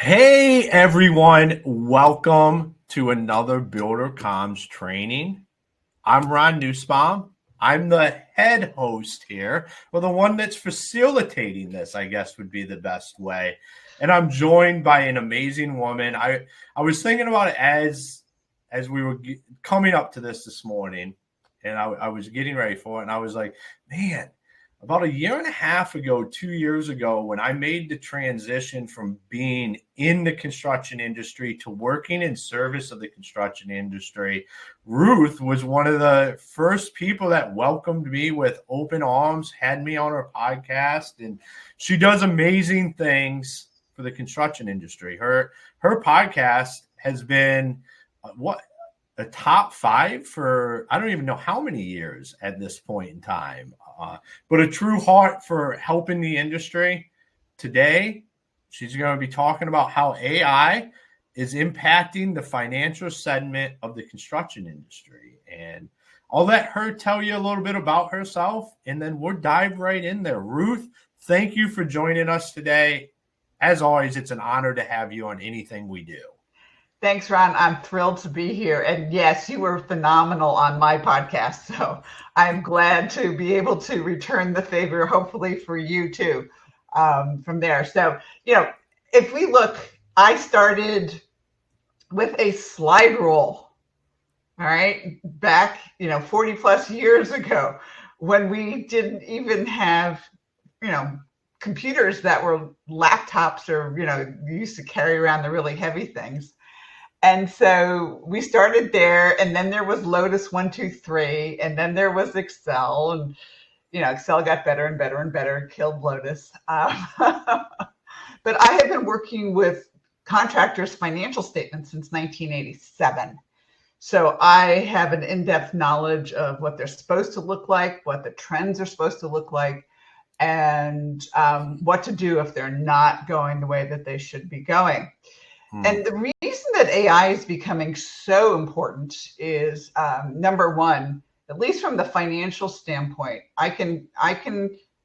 Hey everyone, welcome to another Builder Comms training. I'm Ron Nussbaum. I'm the head host here, or the one that's facilitating this, I guess would be the best way. And I'm joined by an amazing woman. I was thinking about it as we were coming up to this morning, and I was getting ready for it, and I was like, man, about a year and a half ago, 2 years ago, when I made the transition from being in the construction industry to working in service of the construction industry, Ruth was one of the first people that welcomed me with open arms, had me on her podcast, and she does amazing things for the construction industry. Her podcast has been a top 5 for I don't even know how many years at this point in time. But a true heart for helping the industry. Today, she's going to be talking about how AI is impacting the financial segment of the construction industry. And I'll let her tell you a little bit about herself, and then we'll dive right in there. Ruth, thank you for joining us today. As always, it's an honor to have you on anything we do. Thanks, Ron. I'm thrilled to be here. And yes, you were phenomenal on my podcast. So I'm glad to be able to return the favor, hopefully for you too, from there. So, if we look, I started with a slide rule, all right, back, 40 plus years ago when we didn't even have, computers that were laptops or, you used to carry around the really heavy things. And so we started there, and then there was Lotus 1, 2, 3, and then there was Excel, and Excel got better and better and better, killed Lotus. But I have been working with contractors' financial statements since 1987. So I have an in-depth knowledge of what they're supposed to look like, what the trends are supposed to look like, and what to do if they're not going the way that they should be going. And the reason that AI is becoming so important is number one, at least from the financial standpoint, I can,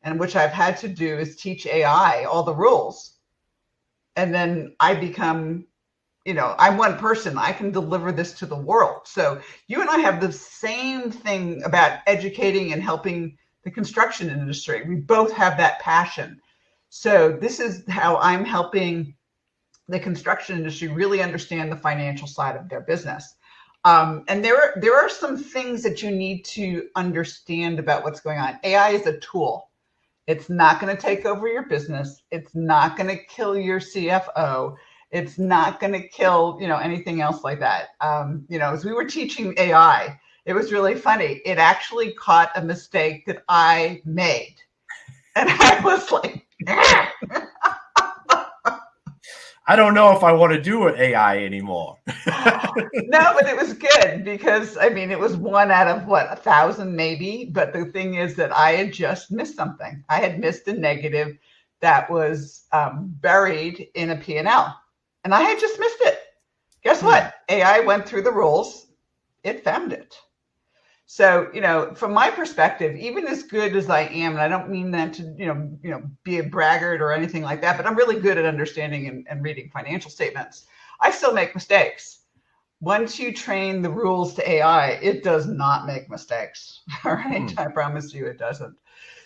and which I've had to do is teach AI all the rules. And then I become, I'm one person, I can deliver this to the world. So you and I have the same thing about educating and helping the construction industry. We both have that passion. So this is how I'm helping the construction industry really understand the financial side of their business. And there are some things that you need to understand about what's going on. AI is a tool. It's not going to take over your business. It's not going to kill your CFO. It's not going to kill, anything else like that. As we were teaching AI, it was really funny. It actually caught a mistake that I made. And I was like, I don't know if I want to do with AI anymore. No, but it was good because, it was 1 out of 1,000 maybe. But the thing is that I had just missed something. I had missed a negative that was buried in a P&L. And I had just missed it. Guess what? AI went through the rules. It found it. So, from my perspective, even as good as I am, and I don't mean that to, be a braggart or anything like that, but I'm really good at understanding and reading financial statements. I still make mistakes. Once you train the rules to AI, it does not make mistakes. All right. I promise you it doesn't.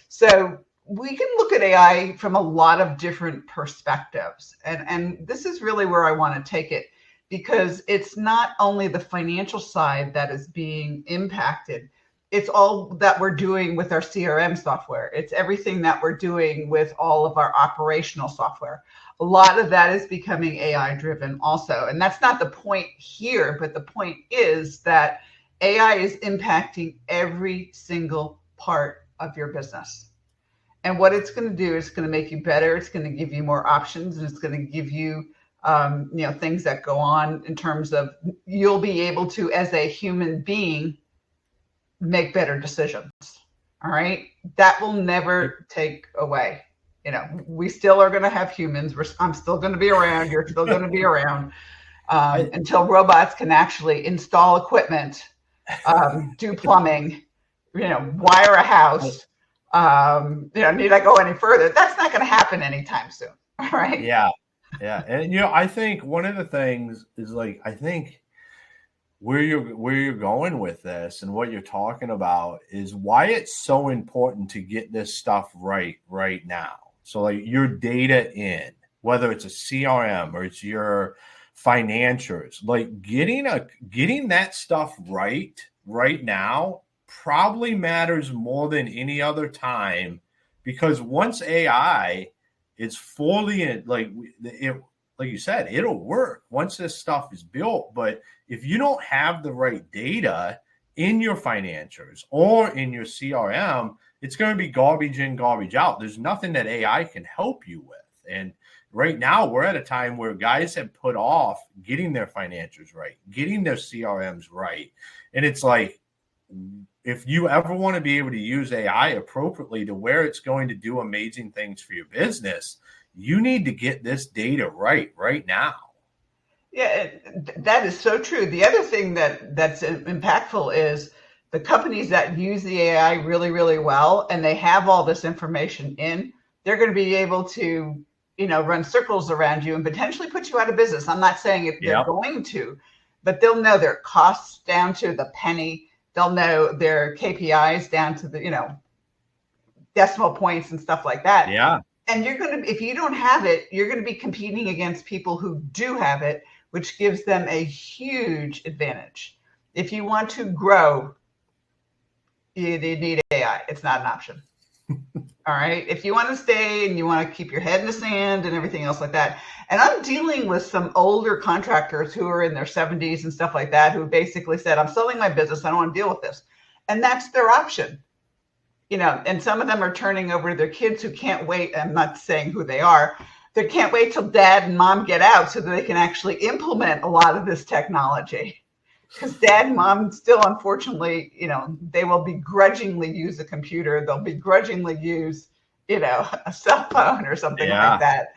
So we can look at AI from a lot of different perspectives. And this is really where I want to take it, because it's not only the financial side that is being impacted. It's all that we're doing with our CRM software. It's everything that we're doing with all of our operational software. A lot of that is becoming AI driven also. And that's not the point here, but the point is that AI is impacting every single part of your business. And what it's going to do is going to make you better. It's going to give you more options, and it's going to give you things that go on in terms of you'll be able to, as a human being, make better decisions. All right. That will never take away. We still are going to have humans. I'm still going to be around. You're still going to be around until robots can actually install equipment, do plumbing, wire a house. Need I go any further? That's not going to happen anytime soon. All right. Yeah. Yeah. And I think one of the things is like, I think where you're going with this and what you're talking about is why it's so important to get this stuff right now. So like your data in, whether it's a CRM or it's your financials, like getting that stuff right now probably matters more than any other time, because once AI is fully in, like like you said, it'll work once this stuff is built. But if you don't have the right data in your financials or in your CRM, it's going to be garbage in, garbage out. There's nothing that AI can help you with. And right now, we're at a time where guys have put off getting their financials right, getting their CRMs right. And it's like, if you ever want to be able to use AI appropriately to where it's going to do amazing things for your business, you need to get this data right now. Yeah, that is so true. The other thing that's impactful is the companies that use the AI really, really well, and they have all this information in, they're going to be able to, run circles around you and potentially put you out of business. I'm not saying they're going to, but they'll know their costs down to the penny. They'll know their KPIs down to the, decimal points and stuff like that. Yeah. And if you don't have it, you're going to be competing against people who do have it, which gives them a huge advantage. If you want to grow, you need AI. It's not an option. All right. If you want to stay and you want to keep your head in the sand and everything else like that. And I'm dealing with some older contractors who are in their 70s and stuff like that, who basically said, I'm selling my business. I don't want to deal with this. And that's their option. And some of them are turning over to their kids who can't wait. I'm not saying who they are. They can't wait till dad and mom get out so that they can actually implement a lot of this technology. Because dad and mom still, unfortunately, they will begrudgingly use a computer. They'll begrudgingly use, a cell phone or something like that.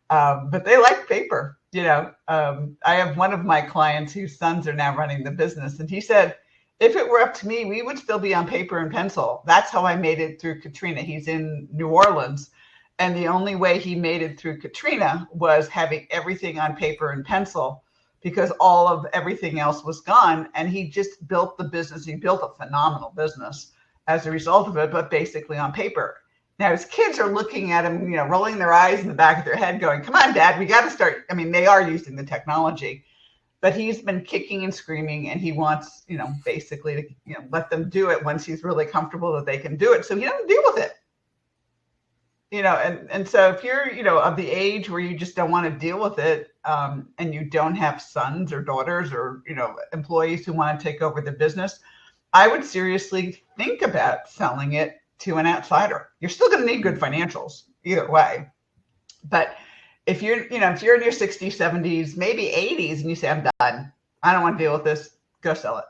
But they like paper. I have one of my clients whose sons are now running the business. And he said, if it were up to me, we would still be on paper and pencil. That's how I made it through Katrina. He's in New Orleans. And the only way he made it through Katrina was having everything on paper and pencil, because all of everything else was gone. And he just built the business. He built a phenomenal business as a result of it, but basically on paper. Now his kids are looking at him, rolling their eyes in the back of their head going, come on, Dad, we got to start. I mean, they are using the technology. But he's been kicking and screaming, and he wants, basically to, let them do it once he's really comfortable that they can do it. So he doesn't deal with it. And so if you're, of the age where you just don't want to deal with it, and you don't have sons or daughters or, employees who want to take over the business, I would seriously think about selling it to an outsider. You're still going to need good financials either way. But if you're in your 60s, 70s, maybe 80s, and you say, I'm done, I don't want to deal with this, go sell it.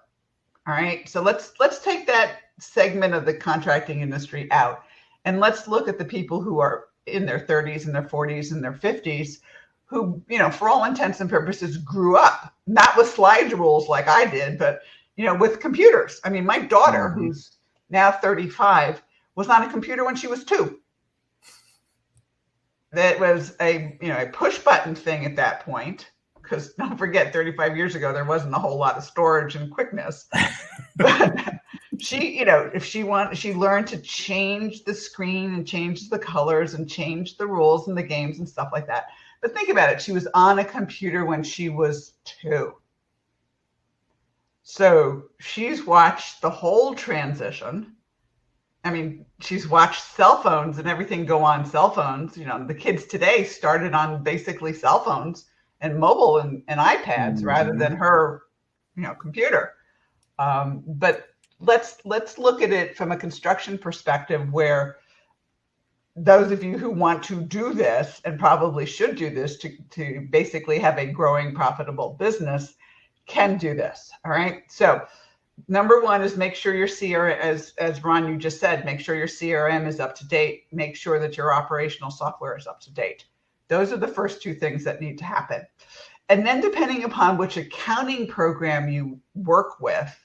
All right. So let's take that segment of the contracting industry out, and let's look at the people who are in their 30s and their 40s and their 50s who, for all intents and purposes, grew up, not with slide rules like I did, but, with computers. I mean, my daughter, who's now 35, was on a computer when she was 2. That was a push button thing at that point, because don't forget, 35 years ago, there wasn't a whole lot of storage and quickness. But she, if she learned to change the screen and change the colors and change the rules and the games and stuff like that. But think about it. She was on a computer when she was 2. So she's watched the whole transition. I mean, she's watched cell phones and everything go on cell phones. The kids today started on basically cell phones and mobile and iPads rather than her, computer. But let's look at it from a construction perspective, where those of you who want to do this and probably should do this to basically have a growing, profitable business can do this. All right. So number one is make sure your CRM, as Ron, you just said, make sure your CRM is up to date. Make sure that your operational software is up to date. Those are the first 2 things that need to happen. And then depending upon which accounting program you work with,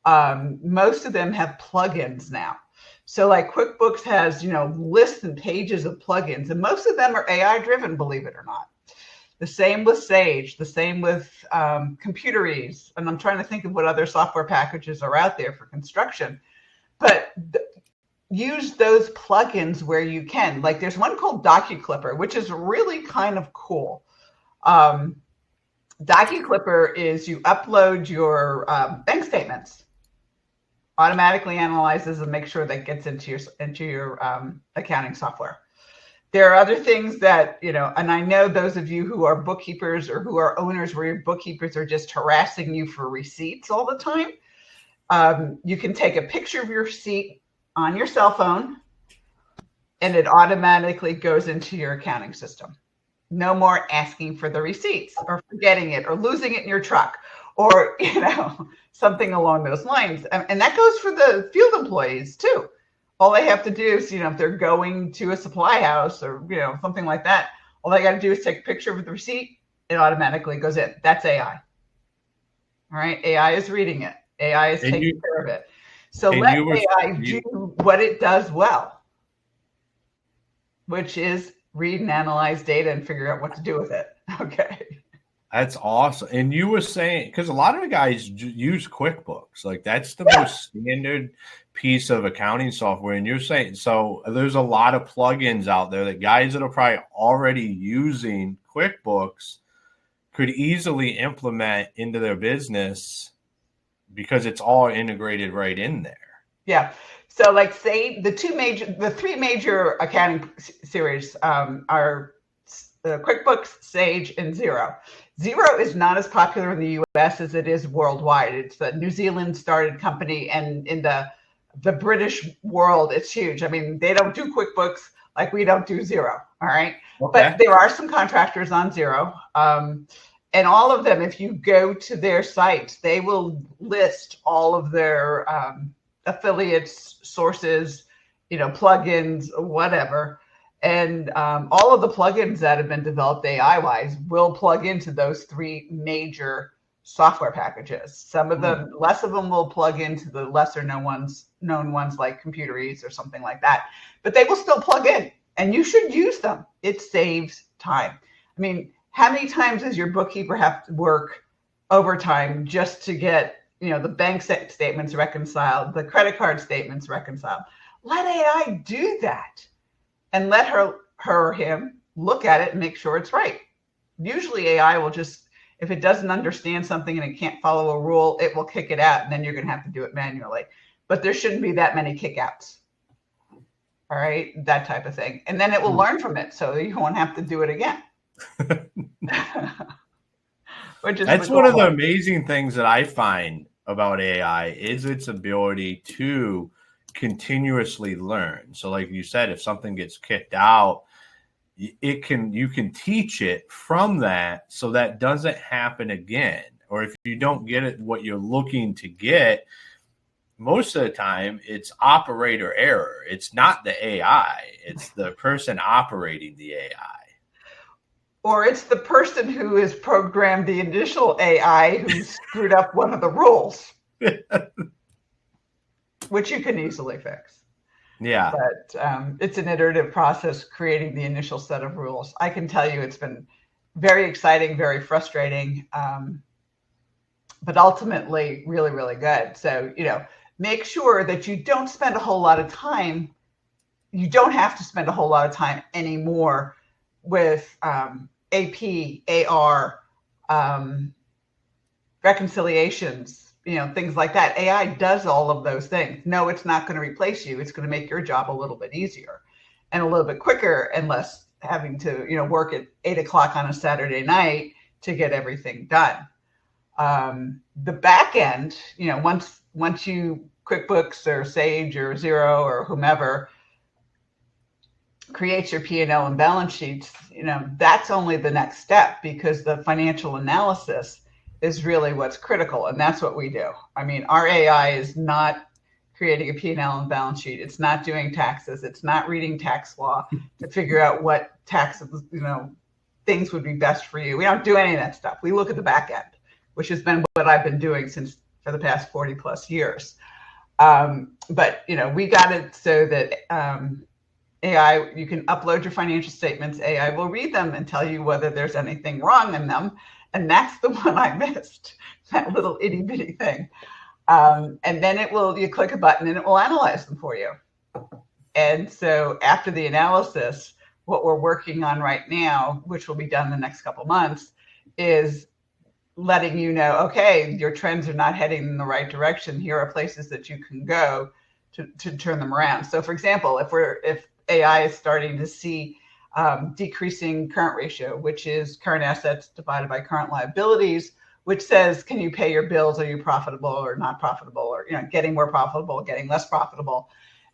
most of them have plugins now. So like QuickBooks has, lists and pages of plugins, and most of them are AI driven, believe it or not. The same with Sage, the same with Computeries. And I'm trying to think of what other software packages are out there for construction. But use those plugins where you can. Like there's one called DocuClipper, which is really kind of cool. DocuClipper is you upload your bank statements, automatically analyzes and makes sure that gets into your accounting software. There are other things that, and I know those of you who are bookkeepers or who are owners where your bookkeepers are just harassing you for receipts all the time. You can take a picture of your receipt on your cell phone and it automatically goes into your accounting system. No more asking for the receipts or forgetting it or losing it in your truck or, something along those lines. And that goes for the field employees too. All they have to do is, if they're going to a supply house or, something like that, all they got to do is take a picture of the receipt. It automatically goes in. That's AI. All right. AI is reading it. AI is taking care of it. So let AI do what it does well, which is read and analyze data and figure out what to do with it. Okay. That's awesome. And you were saying, because a lot of the guys use QuickBooks, like that's the most standard piece of accounting software. And you're saying, so there's a lot of plugins out there that guys that are probably already using QuickBooks could easily implement into their business because it's all integrated right in there. Yeah. So like say the three major accounting series are QuickBooks, Sage, and Xero. Xero is not as popular in the US as it is worldwide. It's a New Zealand started company, and in the British world, it's huge. I mean, they don't do QuickBooks like we don't do Xero. All right. Okay. But there are some contractors on Xero. And all of them, if you go to their sites, they will list all of their affiliates, sources, plugins, whatever. And all of the plugins that have been developed AI-wise will plug into those three major software packages. Some of them, less of them will plug into the lesser known ones like Computeries or something like that. But they will still plug in, and you should use them. It saves time. I mean, how many times does your bookkeeper have to work overtime just to get, the bank statements reconciled, the credit card statements reconciled? Let AI do that. And let her or him look at it and make sure it's right. Usually AI will just, if it doesn't understand something and it can't follow a rule, it will kick it out, and then you're going to have to do it manually. But there shouldn't be that many kickouts. All right, that type of thing. And then it will learn from it, so you won't have to do it again. That's one of the amazing things that I find about AI is its ability to continuously learn. So like you said, if something gets kicked out, you can teach it from that so that doesn't happen again. Or if you don't get it what you're looking to get, most of the time it's operator error. It's not the AI, it's the person operating the AI. Or it's the person who has programmed the initial AI who screwed up one of the rules. Which you can easily fix. Yeah. But it's an iterative process creating the initial set of rules. I can tell you it's been very exciting, very frustrating, but ultimately really, really good. So, make sure that you don't spend a whole lot of time. You don't have to spend a whole lot of time anymore with AP, AR, reconciliations, things like that. AI does all of those things. No, it's not going to replace you. It's going to make your job a little bit easier and a little bit quicker and less having to, work at 8:00 on a Saturday night to get everything done. The back end, once you QuickBooks or Sage or Xero or whomever creates your P&L and balance sheets, that's only the next step, because the financial analysis is really what's critical. And that's what we do. I mean, our AI is not creating a P&L and balance sheet. It's not doing taxes. It's not reading tax law to figure out what taxes, things would be best for you. We don't do any of that stuff. We look at the back end, which has been what I've been doing for the past 40 plus years. But, we got it so that AI, you can upload your financial statements. AI will read them and tell you whether there's anything wrong in them. And that's the one I missed, that little itty bitty thing. And then you click a button and it will analyze them for you. And so after the analysis, what we're working on right now, which will be done in the next couple months, is letting you know, okay, your trends are not heading in the right direction. Here are places that you can go to turn them around. So for example, if AI is starting to see decreasing current ratio, which is current assets divided by current liabilities, which says, can you pay your bills? Are you profitable or not profitable? Or getting more profitable, getting less profitable?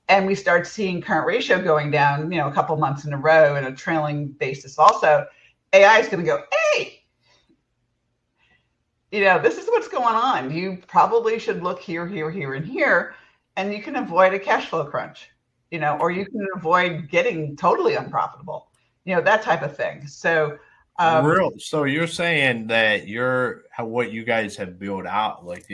And we start seeing current ratio going down, a couple months in a row in a trailing basis also, AI is going to go, hey, this is what's going on. You probably should look here, here, here, and here, and you can avoid a cash flow crunch, or you can avoid getting totally unprofitable, that type of thing. So, so you're saying that what you guys have built out, like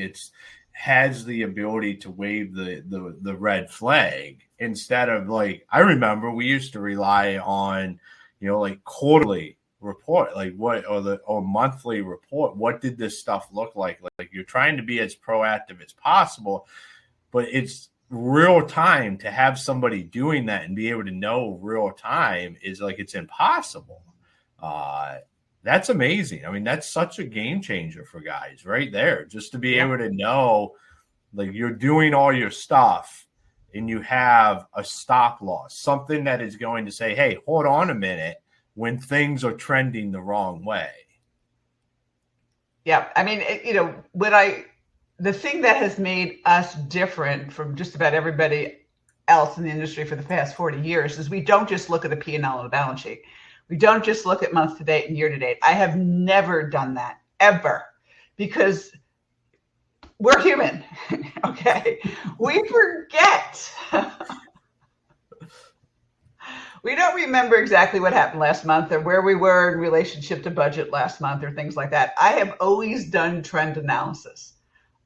has the ability to wave the red flag instead of like, I remember we used to rely on, like quarterly report, like or monthly report. What did this stuff look like? Like you're trying to be as proactive as possible, but it's real time. To have somebody doing that and be able to know real time is like, it's impossible. That's amazing. I mean, that's such a game changer for guys right there, just to be able to know, like, you're doing all your stuff and you have a stop loss, something that is going to say, hey, hold on a minute, when things are trending the wrong way. Yeah. I mean, the thing that has made us different from just about everybody else in the industry for the past 40 years is we don't just look at the P&L and the balance sheet. We don't just look at month to date and year to date. I have never done that, ever, because we're human. Okay. We forget. We don't remember exactly what happened last month or where we were in relationship to budget last month or things like that. I have always done trend analysis,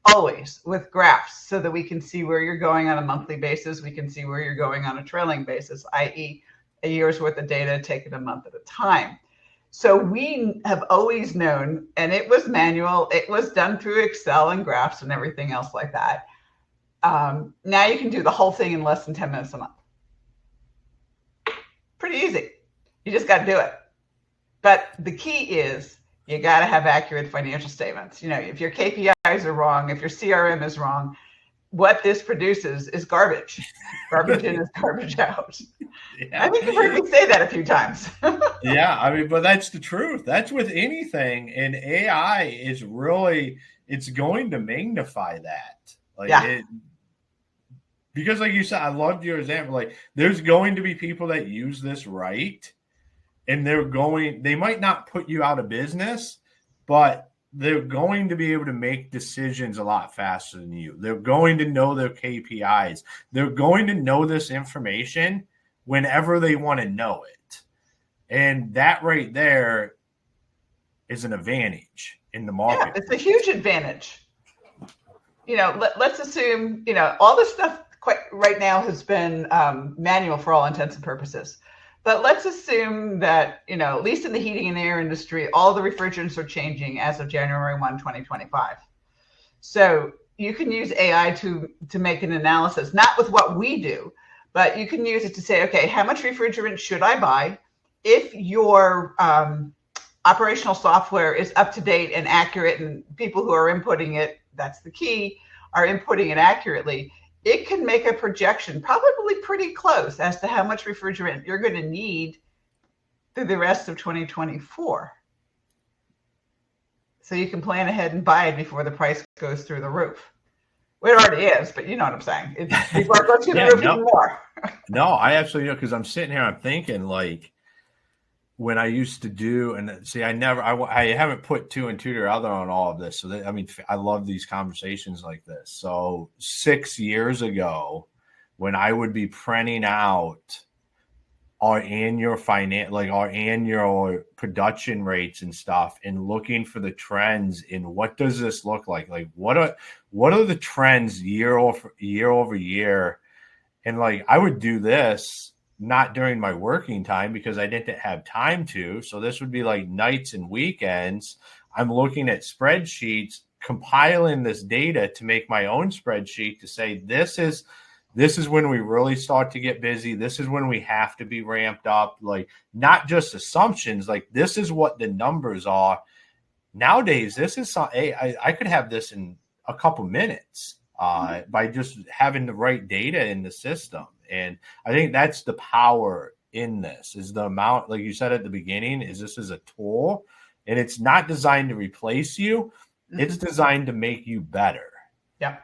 always, with graphs, so that we can see where you're going on a monthly basis. We can see where you're going on a trailing basis, i.e., a year's worth of data taken a month at a time. So we have always known, and it was manual. It was done through Excel and graphs and everything else like that. Now you can do the whole thing in less than 10 minutes a month. Pretty easy. You just got to do it. But the key is you got to have accurate financial statements. If your KPIs are wrong, if your CRM is wrong, what this produces is garbage. Garbage in is garbage out. Yeah. I think you've heard me say that a few times. Yeah, I mean, but that's the truth. That's with anything. And AI is really, it's going to magnify that. Because like you said, I loved your example. Like, there's going to be people that use this right, and they might not put you out of business, but they're going to be able to make decisions a lot faster than you. They're going to know their KPIs. They're going to know this information whenever they want to know it. And that right there is an advantage in the market. Yeah, it's a huge advantage. Let's assume, all this stuff right now has been manual for all intents and purposes. But let's assume that, at least in the heating and air industry, all the refrigerants are changing as of January 1, 2025. So you can use AI to make an analysis, not with what we do, but you can use it to say, okay, how much refrigerant should I buy? If your operational software is up to date and accurate, and people who are inputting it, that's the key, are inputting it accurately, it can make a projection, probably pretty close, as to how much refrigerant you're going to need through the rest of 2024. So you can plan ahead and buy it before the price goes through the roof. Well, it already is, but you know what I'm saying. Before it goes through the roof even more. No, I absolutely know, because I'm sitting here, I'm thinking, like, when I used to do, and see, I haven't put two and two together on all of this. So I love these conversations like this. So 6 years ago, when I would be printing out our annual our annual production rates and stuff, and looking for the trends in what does this look like? Like, what are the trends year over year? And like, I would do this not during my working time because I didn't have time to. So this would be like nights and weekends. I'm looking at spreadsheets, compiling this data to make my own spreadsheet to say this is when we really start to get busy. This is when we have to be ramped up. Like, not just assumptions, like this is what the numbers are. Nowadays, this is I could have this in a couple minutes by just having the right data in the system. And I think that's the power in this, is the amount, like you said at the beginning, is this is a tool, and it's not designed to replace you. It's designed to make you better. Yeah.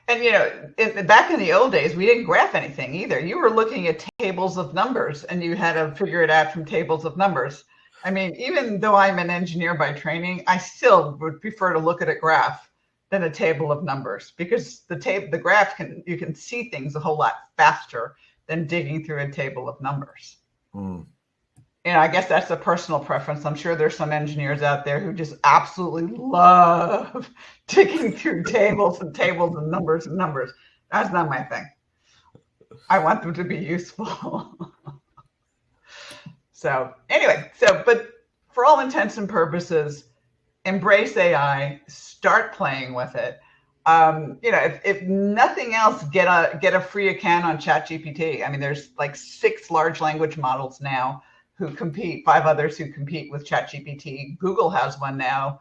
And, back in the old days, we didn't graph anything either. You were looking at tables of numbers, and you had to figure it out from tables of numbers. I mean, even though I'm an engineer by training, I still would prefer to look at a graph than a table of numbers, because the graph you can see things a whole lot faster than digging through a table of numbers. I guess that's a personal preference. I'm sure there's some engineers out there who just absolutely love digging through tables and tables and numbers and numbers. That's not my thing. I want them to be useful. So anyway, but for all intents and purposes, embrace AI, start playing with it. If nothing else, get a free account on ChatGPT. I mean, there's like 6 large language models now who compete, 5 others who compete with ChatGPT. Google has one now.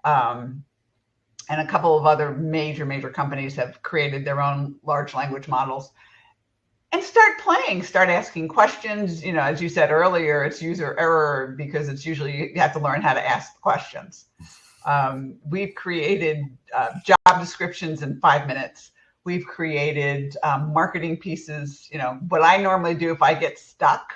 And a couple of other major companies have created their own large language models. And start playing, start asking questions. As you said earlier, it's user error because it's usually you have to learn how to ask questions. We've created job descriptions in 5 minutes. We've created marketing pieces. What I normally do if I get stuck,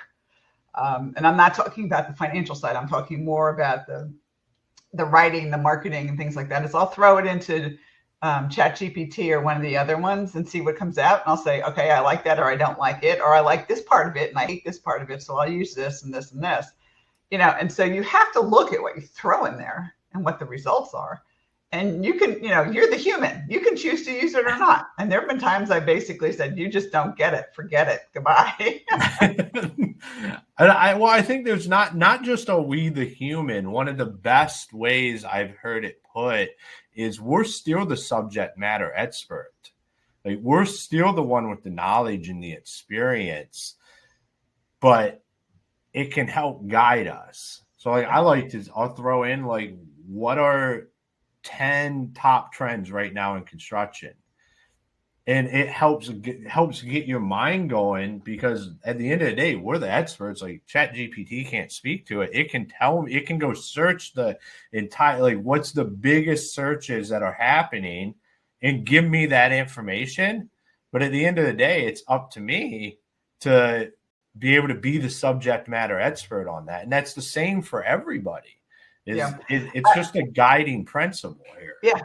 and I'm not talking about the financial side, I'm talking more about the writing, the marketing, and things like that, is I'll throw it into ChatGPT or one of the other ones and see what comes out. And I'll say, okay, I like that, or I don't like it, or I like this part of it and I hate this part of it, so I'll use this and this and this. And so you have to look at what you throw in there and what the results are. And you can, you're the human. You can choose to use it or not. And there have been times I basically said, you just don't get it. Forget it. Goodbye. I think there's not just a we the human. One of the best ways I've heard it put is we're still the subject matter expert. Like, we're still the one with the knowledge and the experience, but it can help guide us. So I'll throw in, like, what are 10 top trends right now in construction? And it helps get your mind going, because at the end of the day, we're the experts. Like, ChatGPT can't speak to it. It can tell me, it can go search the entire, like, what's the biggest searches that are happening and give me that information. But at the end of the day, it's up to me to be able to be the subject matter expert on that. And that's the same for everybody. It's just a guiding principle here. Yeah.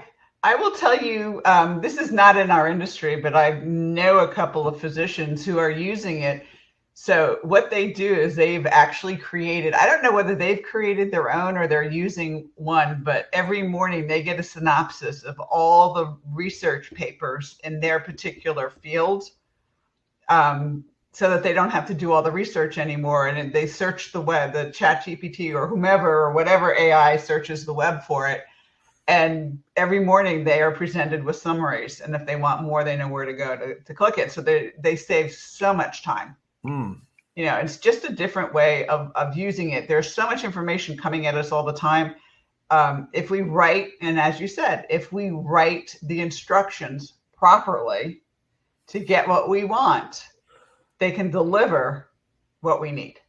I will tell you, this is not in our industry, but I know a couple of physicians who are using it. So what they do is they've actually created, I don't know whether they've created their own or they're using one, but every morning they get a synopsis of all the research papers in their particular field, so that they don't have to do all the research anymore. And they search the web, the ChatGPT or whomever or whatever AI searches the web for it. And every morning they are presented with summaries. And if they want more, they know where to go to click it. So they save so much time. It's just a different way of using it. There's so much information coming at us all the time. If we write, and as you said, if we write the instructions properly to get what we want, they can deliver what we need.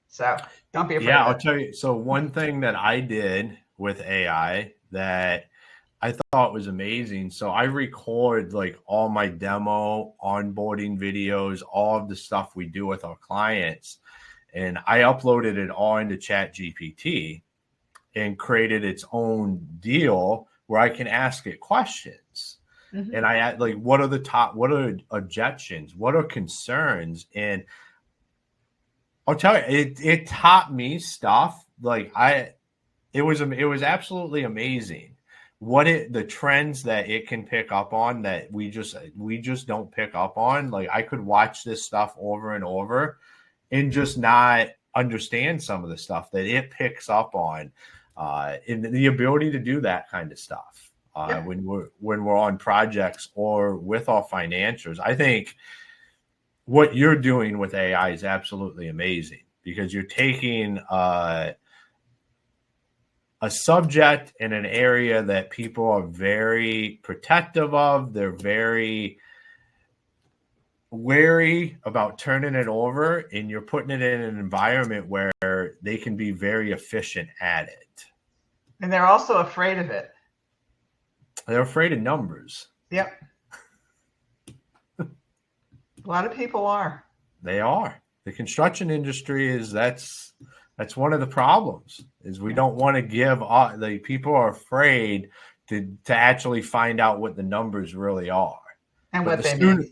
So don't be afraid. Yeah, I'll tell you. So one thing that I did with AI that I thought was amazing. So I record, like, all my demo onboarding videos, all of the stuff we do with our clients. And I uploaded it all into ChatGPT and created its own deal where I can ask it questions. Mm-hmm. And I like, what are objections? What are concerns? And I'll tell you, it taught me stuff. Like, it was absolutely amazing. the trends that it can pick up on that we just don't pick up on. Like I could watch this stuff over and over and just not understand some of the stuff that it picks up on, and the ability to do that kind of stuff when we're on projects or with our financials. I think what you're doing with AI is absolutely amazing, because you're taking a subject in an area that people are very protective of. They're very wary about turning it over, and you're putting it in an environment where they can be very efficient at it. And they're also afraid of it. They're afraid of numbers. Yep. A lot of people are. They are. The construction industry that's one of the problems, is we don't want to give up. The people are afraid to actually find out what the numbers really are. And what they mean.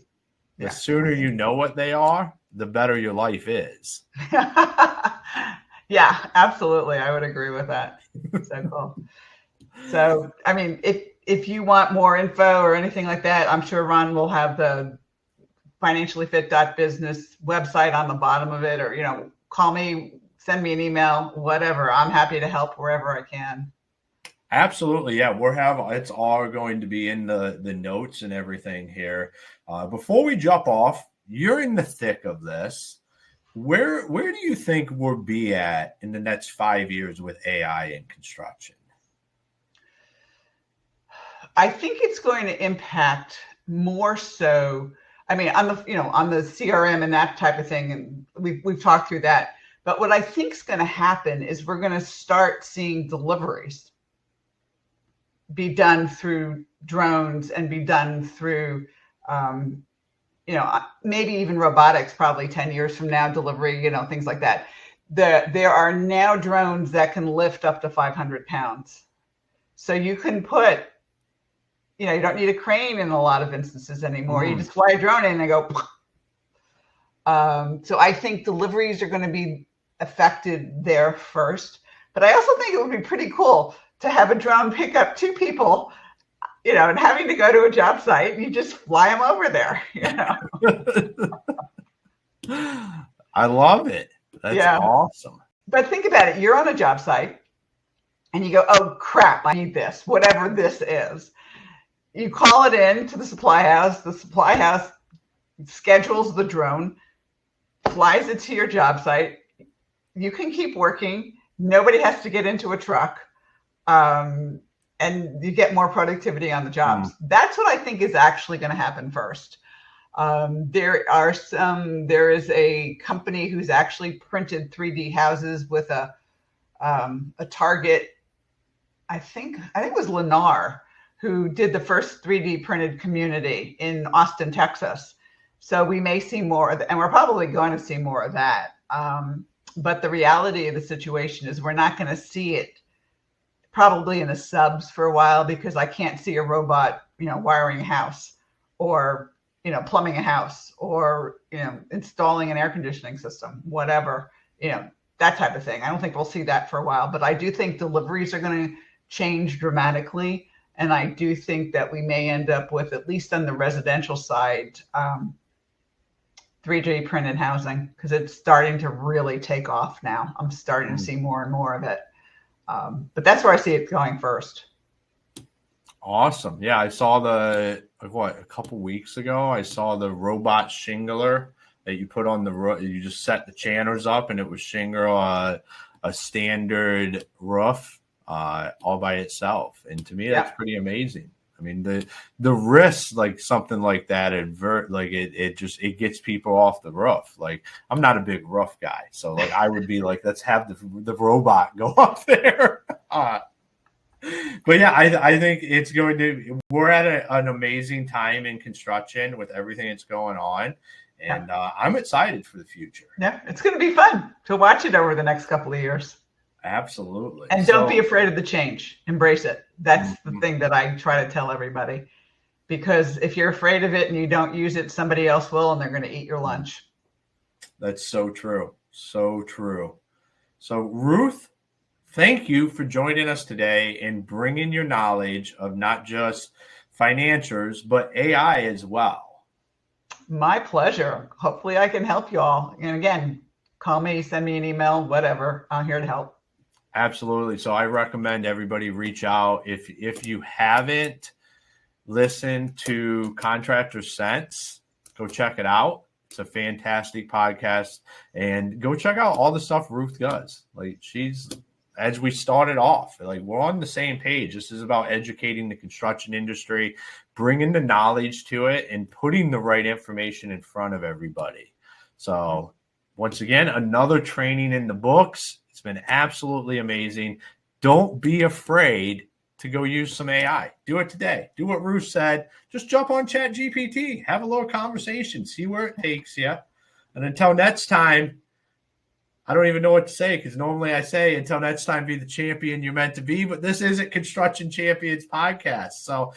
The sooner you know what they are, the better your life is. Yeah, absolutely. I would agree with that. So cool. So, I mean, if you want more info or anything like that, I'm sure Ron will have the financiallyfit.business website on the bottom of it, or, call me, send me an email, whatever. I'm happy to help wherever I can. Absolutely. Yeah. It's all going to be in the notes and everything here. Before we jump off, you're in the thick of this. Where do you think we'll be at in the next 5 years with AI in construction? I think it's going to impact more so. I mean, on the CRM and that type of thing, and we've talked through that. But what I think is going to happen is we're going to start seeing deliveries be done through drones and be done through, maybe even robotics, probably 10 years from now, delivery, things like that. There are now drones that can lift up to 500 pounds. So you can put, you don't need a crane in a lot of instances anymore. You just fly a drone in and go. So I think deliveries are going to be affected there first. But I also think it would be pretty cool to have a drone pick up two people, and having to go to a job site, and you just fly them over there. I love it. That's awesome. But think about it. You're on a job site and you go, oh, crap, I need this, whatever this is. You call it in to the supply house. The supply house schedules the drone, flies it to your job site. You can keep working. Nobody has to get into a truck. And you get more productivity on the jobs. That's what I think is actually going to happen first. There is a company who's actually printed 3D houses with a Target. I think it was Lennar who did the first 3D printed community in Austin, Texas. So we may see more of that, and we're probably going to see more of that. But the reality of the situation is we're not going to see it probably in the subs for a while, because I can't see a robot, wiring a house, or, plumbing a house, or, installing an air conditioning system, whatever, that type of thing. I don't think we'll see that for a while, but I do think deliveries are going to change dramatically. And I do think that we may end up with, at least on the residential side, 3D printed housing, because it's starting to really take off now. I'm starting to see more and more of it. But that's where I see it going first. Awesome. Yeah, I saw a couple weeks ago, I saw the robot shingler that you put on the roof. You just set the channels up and it would shingle a standard roof all by itself. And to me, that's pretty amazing. I mean, the risk, like something like that, it gets people off the roof. Like, I'm not a big roof guy, so like I would be like, let's have the robot go up there. But yeah, I think it's we're at an amazing time in construction with everything that's going on, and I'm excited for the future. Yeah, it's going to be fun to watch it over the next couple of years. Absolutely. And don't be afraid of the change. Embrace it. That's the thing that I try to tell everybody, because if you're afraid of it and you don't use it, somebody else will, and they're going to eat your lunch. That's so true. So true. So Ruth, thank you for joining us today and bringing your knowledge of not just financials, but AI as well. My pleasure. Hopefully I can help you all. And again, call me, send me an email, whatever. I'm here to help. Absolutely. So I recommend everybody reach out. If you haven't listened to Contractor Sense, go check it out. It's a fantastic podcast. And go check out all the stuff Ruth does. Like, she's, as we started off, like, we're on the same page. This is about educating the construction industry, bringing the knowledge to it, and putting the right information in front of everybody. So once again, another training in the books. It's been absolutely amazing. Don't be afraid to go use some AI. Do it today. Do what Ruth said. Just jump on ChatGPT. Have a little conversation. See where it takes you. And until next time, I don't even know what to say, because normally I say, until next time, be the champion you're meant to be. But this isn't Construction Champions podcast. So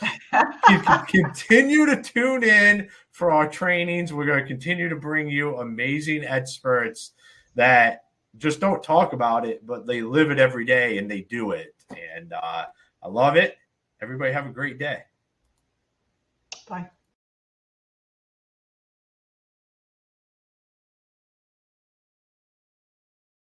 you can continue to tune in for our trainings. We're going to continue to bring you amazing experts that just don't talk about it, but they live it every day and they do it. And I love it. Everybody have a great day. Bye.